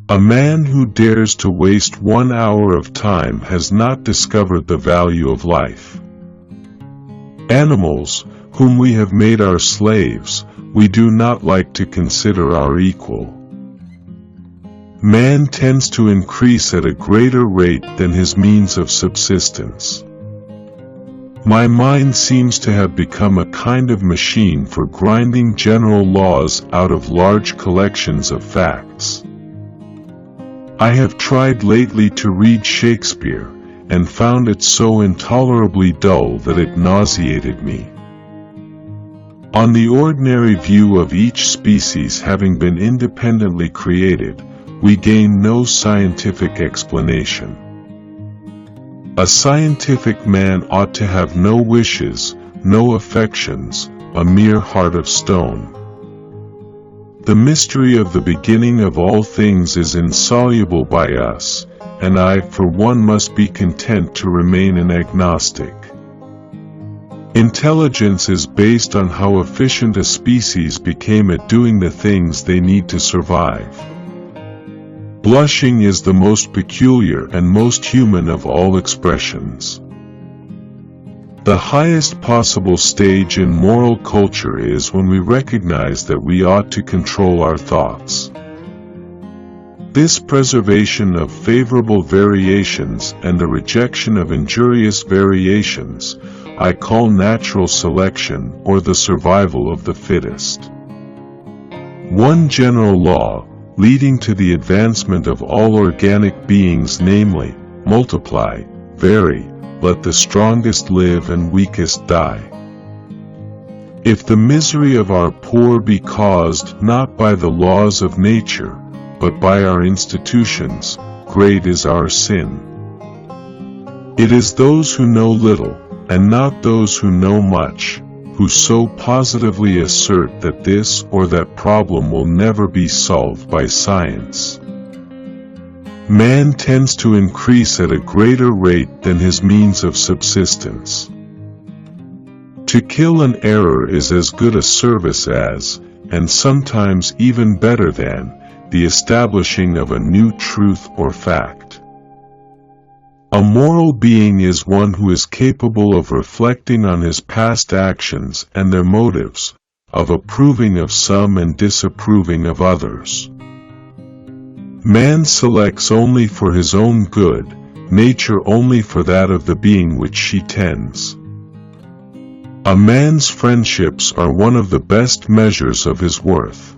A man who dares to waste 1 hour of time has not discovered the value of life. Animals, whom we have made our slaves, we do not like to consider our equal. Man tends to increase at a greater rate than his means of subsistence. My mind seems to have become a kind of machine for grinding general laws out of large collections of facts. I have tried lately to read Shakespeare, and found it so intolerably dull that it nauseated me. On the ordinary view of each species having been independently created, we gain no scientific explanation. A scientific man ought to have no wishes, no affections, a mere heart of stone. The mystery of the beginning of all things is insoluble by us, and I for one must be content to remain an agnostic. Intelligence is based on how efficient a species became at doing the things they need to survive. Blushing is the most peculiar and most human of all expressions. The highest possible stage in moral culture is when we recognize that we ought to control our thoughts. This preservation of favorable variations and the rejection of injurious variations, I call natural selection or the survival of the fittest. One general law, leading to the advancement of all organic beings, namely, multiply, vary, let the strongest live and weakest die. If the misery of our poor be caused not by the laws of nature, but by our institutions, great is our sin. It is those who know little, and not those who know much, who so positively assert that this or that problem will never be solved by science. Man tends to increase at a greater rate than his means of subsistence. To kill an error is as good a service as, and sometimes even better than, the establishing of a new truth or fact. A moral being is one who is capable of reflecting on his past actions and their motives, of approving of some and disapproving of others. Man selects only for his own good, nature only for that of the being which she tends. A man's friendships are one of the best measures of his worth.